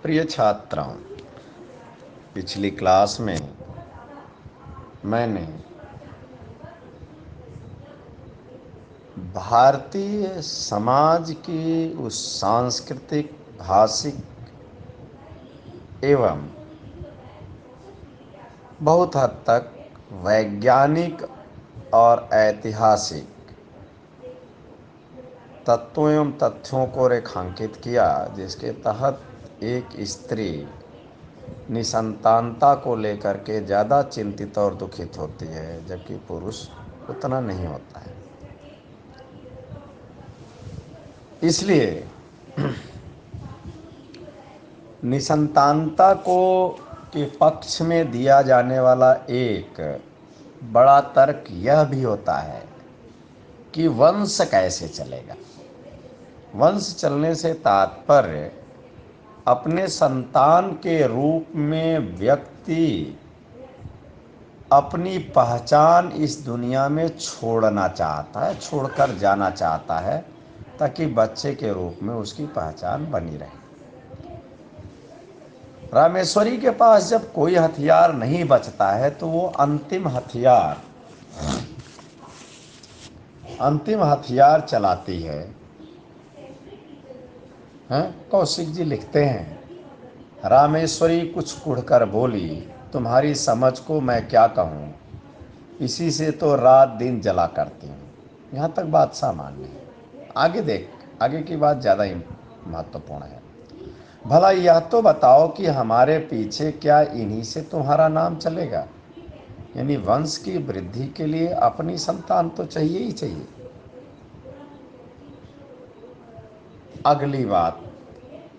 प्रिय छात्रों, पिछली क्लास में मैंने भारतीय समाज की उस सांस्कृतिक, भाषिक एवं बहुत हद तक वैज्ञानिक और ऐतिहासिक तत्वों एवं तथ्यों को रेखांकित किया, जिसके तहत एक स्त्री निसंतानता को लेकर के ज़्यादा चिंतित और दुखित होती है, जबकि पुरुष उतना नहीं होता है। इसलिए निसंतानता को के पक्ष में दिया जाने वाला एक बड़ा तर्क यह भी होता है कि वंश कैसे चलेगा। वंश चलने से तात्पर्य अपने संतान के रूप में व्यक्ति अपनी पहचान इस दुनिया में छोड़ना चाहता है, छोड़कर जाना चाहता है, ताकि बच्चे के रूप में उसकी पहचान बनी रहे। रामेश्वरी के पास जब कोई हथियार नहीं बचता है तो वो अंतिम हथियार चलाती है। कौशिक जी लिखते हैं, रामेश्वरी कुछ कुढ़कर बोली, तुम्हारी समझ को मैं क्या कहूँ, इसी से तो रात दिन जला करती हूँ। यहाँ तक बात सामान्य है। आगे की बात ज़्यादा ही महत्वपूर्ण है। भला यह तो बताओ कि हमारे पीछे क्या इन्हीं से तुम्हारा नाम चलेगा? यानी वंश की वृद्धि के लिए अपनी संतान तो चाहिए ही चाहिए। अगली बात,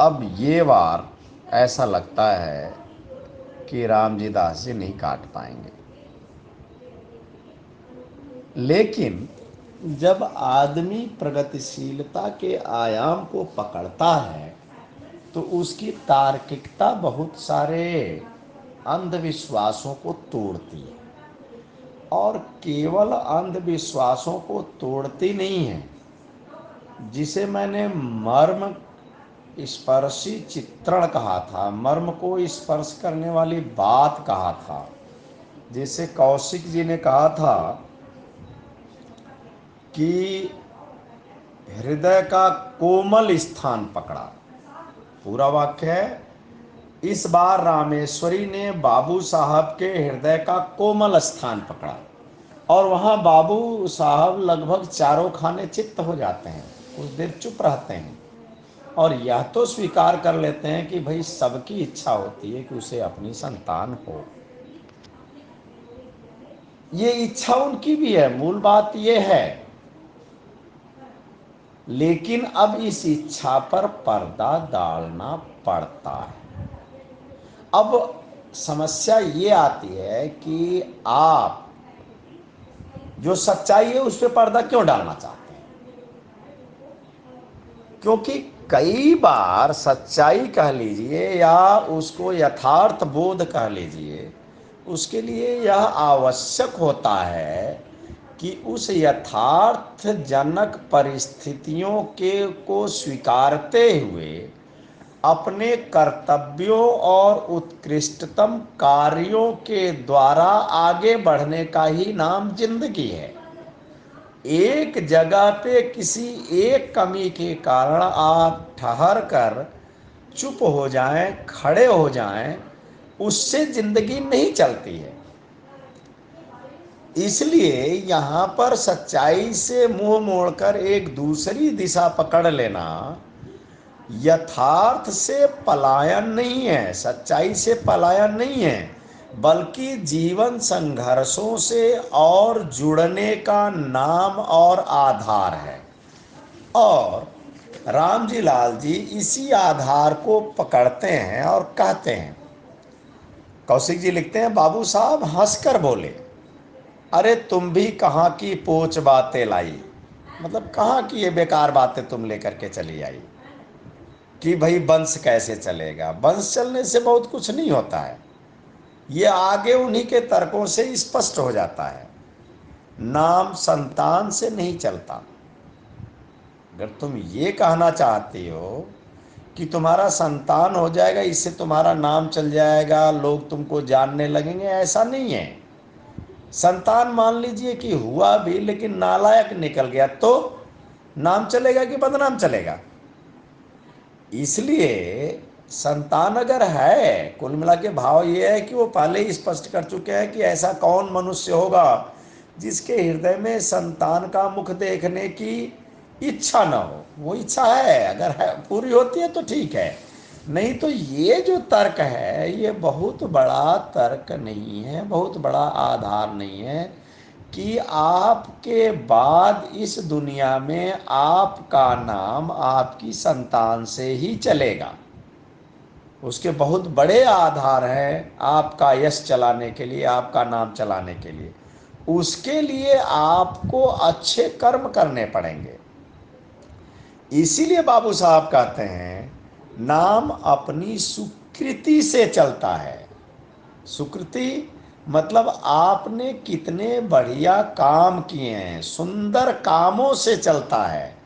अब ये बार ऐसा लगता है कि राम जी दास जी नहीं काट पाएंगे। लेकिन जब आदमी प्रगतिशीलता के आयाम को पकड़ता है तो उसकी तार्किकता बहुत सारे अंधविश्वासों को तोड़ती है, और केवल अंधविश्वासों को तोड़ती नहीं है, जिसे मैंने मर्म स्पर्शी चित्रण कहा था, मर्म को स्पर्श करने वाली बात कहा था। जैसे कौशिक जी ने कहा था कि हृदय का कोमल स्थान पकड़ा, पूरा वाक्य है, इस बार रामेश्वरी ने बाबू साहब के हृदय का कोमल स्थान पकड़ा, और वहाँ बाबू साहब लगभग चारों खाने चित्त हो जाते हैं, कुछ देर चुप रहते हैं और यह तो स्वीकार कर लेते हैं कि भाई सबकी इच्छा होती है कि उसे अपनी संतान हो। ये इच्छा उनकी भी है, मूल बात ये है। लेकिन अब इस इच्छा पर पर्दा डालना पड़ता है। अब समस्या ये आती है कि आप जो सच्चाई है उस पर पर्दा क्यों डालना चाहते हैं? क्योंकि कई बार सच्चाई कह लीजिए या उसको यथार्थ बोध कह लीजिए, उसके लिए यह आवश्यक होता है कि उस यथार्थ जनक परिस्थितियों के को स्वीकारते हुए अपने कर्तव्यों और उत्कृष्टतम कार्यों के द्वारा आगे बढ़ने का ही नाम जिंदगी है। एक जगह पे किसी एक कमी के कारण आप ठहर कर चुप हो जाएं, खड़े हो जाएं, उससे जिंदगी नहीं चलती है। इसलिए यहाँ पर सच्चाई से मुंह मोड़कर एक दूसरी दिशा पकड़ लेना यथार्थ से पलायन नहीं है, सच्चाई से पलायन नहीं है, बल्कि जीवन संघर्षों से और जुड़ने का नाम और आधार है। और रामजी लाल जी इसी आधार को पकड़ते हैं और कहते हैं, कौशिक जी लिखते हैं, बाबू साहब हंसकर बोले, अरे तुम भी कहाँ की पोच बातें लाई, मतलब कहाँ की ये बेकार बातें तुम लेकर के चली आई कि भाई वंश कैसे चलेगा। वंश चलने से बहुत कुछ नहीं होता है, ये आगे उन्हीं के तर्कों से स्पष्ट हो जाता है। नाम संतान से नहीं चलता। अगर तुम ये कहना चाहती हो कि तुम्हारा संतान हो जाएगा, इससे तुम्हारा नाम चल जाएगा, लोग तुमको जानने लगेंगे, ऐसा नहीं है। संतान मान लीजिए कि हुआ भी लेकिन नालायक निकल गया तो नाम चलेगा कि बदनाम चलेगा? इसलिए संतान अगर है, कुल मिला के भाव ये है कि वो पहले ही स्पष्ट कर चुके हैं कि ऐसा कौन मनुष्य होगा जिसके हृदय में संतान का मुख देखने की इच्छा न हो। वो इच्छा है, अगर है पूरी होती है तो ठीक है, नहीं तो ये जो तर्क है ये बहुत बड़ा तर्क नहीं है, बहुत बड़ा आधार नहीं है कि आपके बाद इस दुनिया में आपका नाम आपकी संतान से ही चलेगा। उसके बहुत बड़े आधार हैं आपका यश चलाने के लिए, आपका नाम चलाने के लिए। उसके लिए आपको अच्छे कर्म करने पड़ेंगे। इसीलिए बाबू साहब कहते हैं नाम अपनी सुकृति से चलता है। सुकृति मतलब आपने कितने बढ़िया काम किए हैं, सुंदर कामों से चलता है,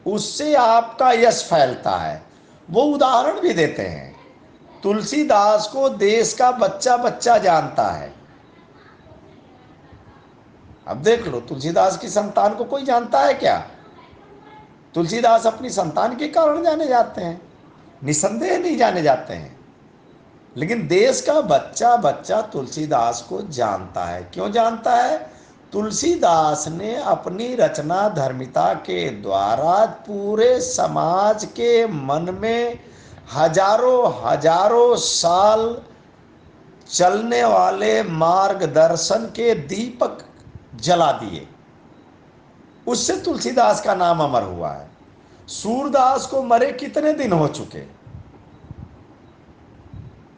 उससे आपका यश फैलता है। वो उदाहरण भी देते हैं, तुलसीदास को देश का बच्चा बच्चा जानता है। अब देख लो, तुलसीदास की संतान को कोई जानता है क्या? तुलसीदास अपनी संतान के कारण जाने जाते हैं, निसंदेह नहीं जाने जाते हैं, लेकिन देश का बच्चा बच्चा तुलसीदास को जानता है। क्यों जानता है? तुलसीदास ने अपनी रचना धर्मिता के द्वारा पूरे समाज के मन में हजारों हजारों साल चलने वाले मार्गदर्शन के दीपक जला दिए। उससे तुलसीदास का नाम अमर हुआ है। सूरदास को मरे कितने दिन हो चुके?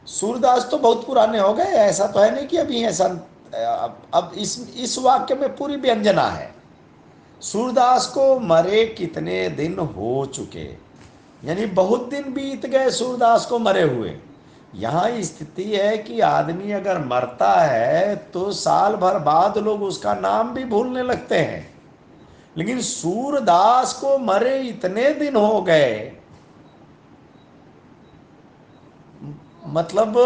सूरदास तो बहुत पुराने हो गए, ऐसा तो है नहीं कि अभी ऐसा। अब इस वाक्य में पूरी व्यंजना है। सूरदास को मरे कितने दिन हो चुके, यानी बहुत दिन बीत गए सूरदास को मरे हुए। यहाँ स्थिति है कि आदमी अगर मरता है तो साल भर बाद लोग उसका नाम भी भूलने लगते हैं, लेकिन सूरदास को मरे इतने दिन हो गए, मतलब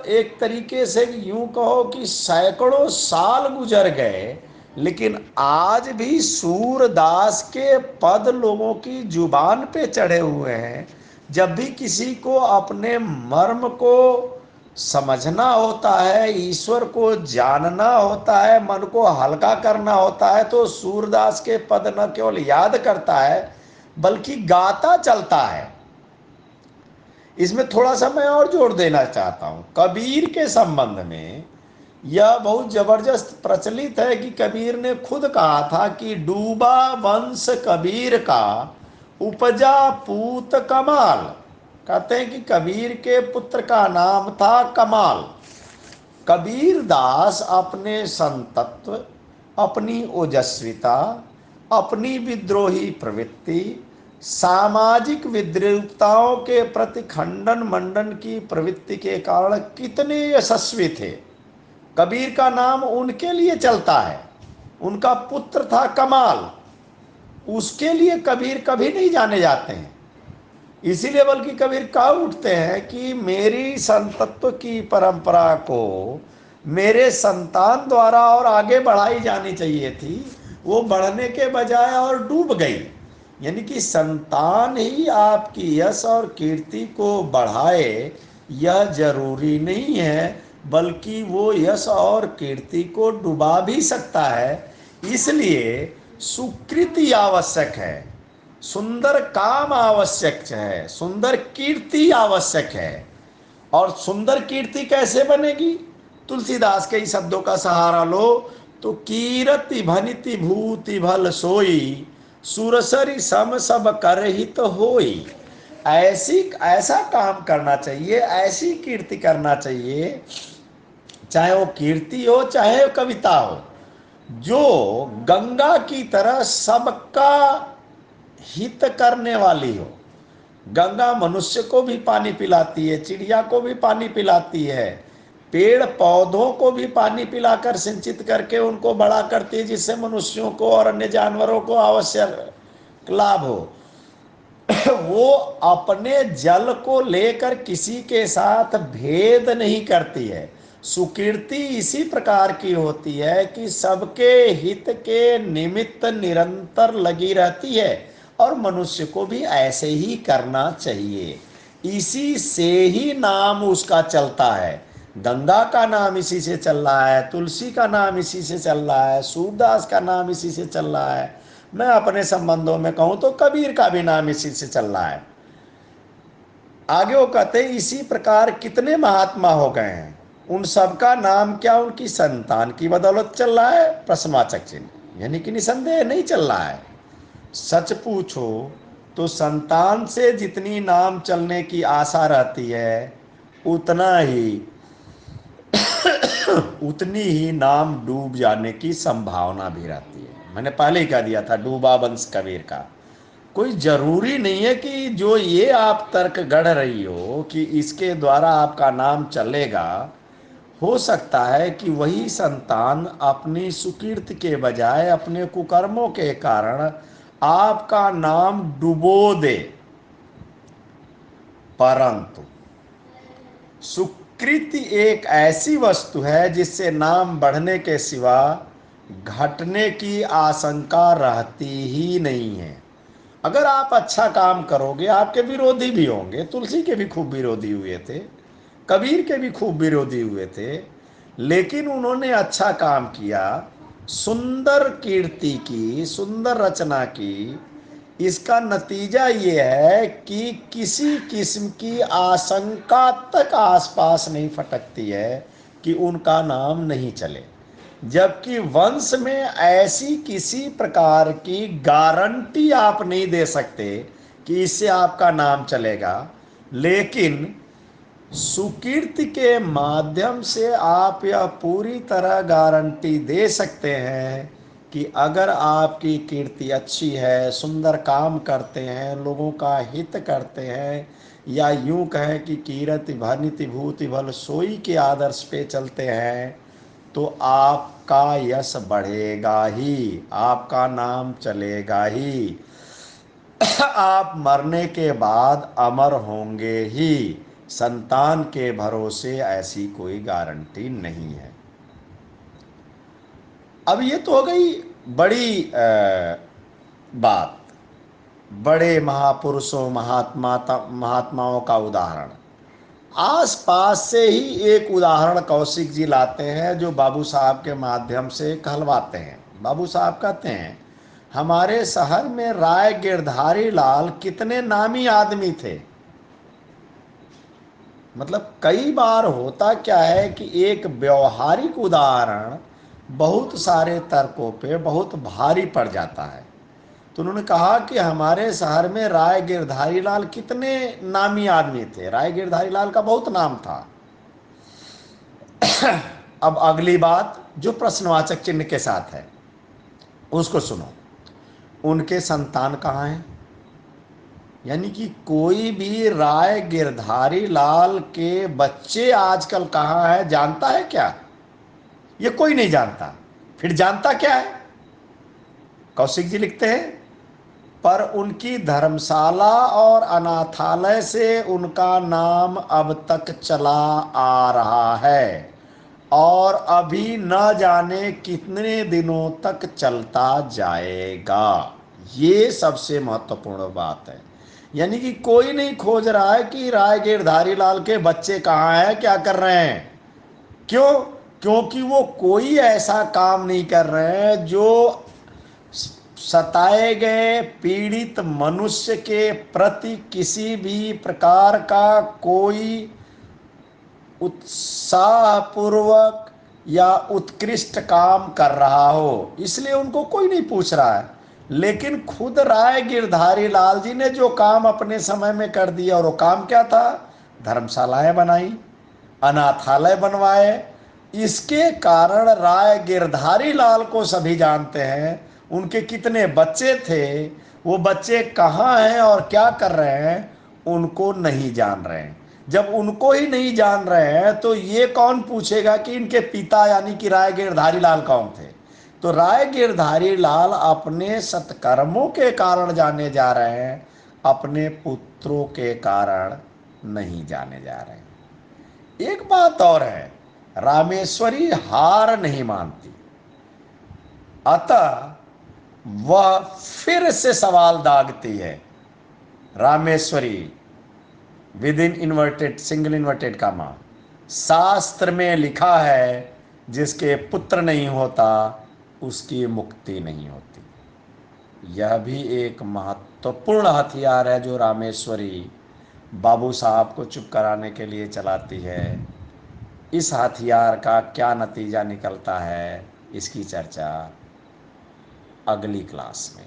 एक तरीके से यूं कहो कि सैकड़ों साल गुजर गए, लेकिन आज भी सूरदास के पद लोगों की जुबान पे चढ़े हुए हैं। जब भी किसी को अपने मर्म को समझना होता है, ईश्वर को जानना होता है, मन को हल्का करना होता है, तो सूरदास के पद न केवल याद करता है बल्कि गाता चलता है। इसमें थोड़ा सा मैं और जोड़ देना चाहता हूं। कबीर के संबंध में यह बहुत जबरदस्त प्रचलित है कि कबीर ने खुद कहा था कि डूबा वंश कबीर का, उपजा पूत कमाल। कहते हैं कि कबीर के पुत्र का नाम था कमाल। कबीर दास अपने संतत्व, अपनी ओजस्विता, अपनी विद्रोही प्रवृत्ति, सामाजिक विद्रूपताओं के प्रति खंडन मंडन की प्रवृत्ति के कारण कितने यशस्वी थे। कबीर का नाम उनके लिए चलता है। उनका पुत्र था कमाल, उसके लिए कबीर कभी नहीं जाने जाते हैं। इसीलिए बल्कि कबीर कह उठते हैं कि मेरी संतत्व की परंपरा को मेरे संतान द्वारा और आगे बढ़ाई जानी चाहिए थी, वो बढ़ने के बजाय और डूब गई। यानी कि संतान ही आपकी यश और कीर्ति को बढ़ाए, यह जरूरी नहीं है, बल्कि वो यश और कीर्ति को डुबा भी सकता है। इसलिए सुकृति आवश्यक है, सुंदर काम आवश्यक है, सुंदर कीर्ति आवश्यक है। और सुंदर कीर्ति कैसे बनेगी? तुलसीदास के ही शब्दों का सहारा लो तो कीरति भनिति भूति भल सोई, सुरसरी सम सब करहित होई। ऐसा काम करना चाहिए, ऐसी कीर्ति करना चाहिए, चाहे वो कीर्ति हो चाहे वो कविता हो, जो गंगा की तरह सबका हित करने वाली हो। गंगा मनुष्य को भी पानी पिलाती है, चिड़िया को भी पानी पिलाती है, पेड़ पौधों को भी पानी पिलाकर सिंचित करके उनको बड़ा करती है, जिससे मनुष्यों को और अन्य जानवरों को आवश्यक लाभ हो। वो अपने जल को लेकर किसी के साथ भेद नहीं करती है। सुकीर्ति इसी प्रकार की होती है कि सबके हित के निमित्त निरंतर लगी रहती है, और मनुष्य को भी ऐसे ही करना चाहिए। इसी से ही नाम उसका चलता है। गंगा का नाम इसी से चल रहा है, तुलसी का नाम इसी से चल रहा है, सूरदास का नाम इसी से चल रहा है। मैं अपने संबंधों में कहूं तो कबीर का भी नाम इसी से चल रहा है। आगे वो कहते हैं इसी प्रकार कितने महात्मा हो गए हैं, उन सबका नाम क्या उनकी संतान की बदौलत चल रहा है? प्रश्नवाचक चिन्ह। यानी कि निसंदेह नहीं चल रहा है। सच पूछो तो संतान से जितनी नाम चलने की आशा रहती है, उतना ही उतनी ही नाम डूब जाने की संभावना भी रहती है। मैंने पहले ही कह दिया था, डूबा वंश कबीर का। कोई जरूरी नहीं है कि जो ये आप तर्क गढ़ रही हो कि इसके द्वारा आपका नाम चलेगा, हो सकता है कि वही संतान अपनी सुकीर्ति के बजाय अपने कुकर्मों के कारण आपका नाम डुबो दे। परंतु सुकृति एक ऐसी वस्तु है जिससे नाम बढ़ने के सिवा घटने की आशंका रहती ही नहीं है। अगर आप अच्छा काम करोगे, आपके विरोधी भी होंगे। तुलसी के भी खूब विरोधी हुए थे, कबीर के भी खूब विरोधी हुए थे, लेकिन उन्होंने अच्छा काम किया, सुंदर कीर्ति की, सुंदर रचना की। इसका नतीजा ये है कि किसी किस्म की आशंका तक आसपास नहीं फटकती है कि उनका नाम नहीं चले। जबकि वंश में ऐसी किसी प्रकार की गारंटी आप नहीं दे सकते कि इससे आपका नाम चलेगा, लेकिन सुकीर्ति के माध्यम से आप यह पूरी तरह गारंटी दे सकते हैं कि अगर आपकी कीर्ति अच्छी है, सुंदर काम करते हैं, लोगों का हित करते हैं, या यूं कहें कि कीरति भनिति भूति भल सोई के आदर्श पे चलते हैं, तो आपका यश बढ़ेगा ही, आपका नाम चलेगा ही। आप मरने के बाद अमर होंगे ही। संतान के भरोसे ऐसी कोई गारंटी नहीं है। अब ये तो हो गई बड़ी बात, बड़े महापुरुषों महात्माओं का उदाहरण। आस पास से ही एक उदाहरण कौशिक जी लाते हैं, जो बाबू साहब के माध्यम से कहलवाते हैं। बाबू साहब कहते हैं, हमारे शहर में राय गिरधारी लाल कितने नामी आदमी थे। मतलब कई बार होता क्या है कि एक व्यवहारिक उदाहरण बहुत सारे तर्कों पे बहुत भारी पड़ जाता है। तो उन्होंने कहा कि हमारे शहर में राय गिरधारी लाल कितने नामी आदमी थे। राय गिरधारी लाल का बहुत नाम था। अब अगली बात जो प्रश्नवाचक चिन्ह के साथ है उसको सुनो। उनके संतान कहाँ हैं? यानी कि कोई भी राय गिरधारी लाल के बच्चे आजकल कहाँ है जानता है क्या? ये कोई नहीं जानता। फिर जानता क्या है? कौशिक जी लिखते हैं, पर उनकी धर्मशाला और अनाथालय से उनका नाम अब तक चला आ रहा है, और अभी न जाने कितने दिनों तक चलता जाएगा। ये सबसे महत्वपूर्ण बात है। यानी कि कोई नहीं खोज रहा है कि राय गिरधारी लाल के बच्चे कहाँ हैं, क्या कर रहे हैं। क्यों? क्योंकि वो कोई ऐसा काम नहीं कर रहे हैं जो सताए गए पीड़ित मनुष्य के प्रति किसी भी प्रकार का कोई उत्साहपूर्वक या उत्कृष्ट काम कर रहा हो, इसलिए उनको कोई नहीं पूछ रहा है। लेकिन खुद राय गिरधारी लाल जी ने जो काम अपने समय में कर दिया, और वो काम क्या था? धर्मशालाएं बनाई, अनाथालय बनवाए। इसके कारण राय गिरधारी लाल को सभी जानते हैं। उनके कितने बच्चे थे, वो बच्चे कहाँ हैं और क्या कर रहे हैं, उनको नहीं जान रहे हैं। जब उनको ही नहीं जान रहे हैं तो ये कौन पूछेगा कि इनके पिता यानी कि राय गिरधारी लाल कौन थे। तो राय गिरधारी लाल अपने सत्कर्मों के कारण जाने जा रहे हैं। अपने पुत्रों के कारण नहीं जाने जा रहे। एक बात और है, रामेश्वरी हार नहीं मानती, अतः वह फिर से सवाल दागती है। Rameshwari within inverted single inverted comma, शास्त्र में लिखा है जिसके पुत्र नहीं होता उसकी मुक्ति नहीं होती। यह भी एक महत्वपूर्ण हथियार है जो रामेश्वरी बाबू साहब को चुप कराने के लिए चलाती है। इस हथियार का क्या नतीजा निकलता है, इसकी चर्चा अगली क्लास में।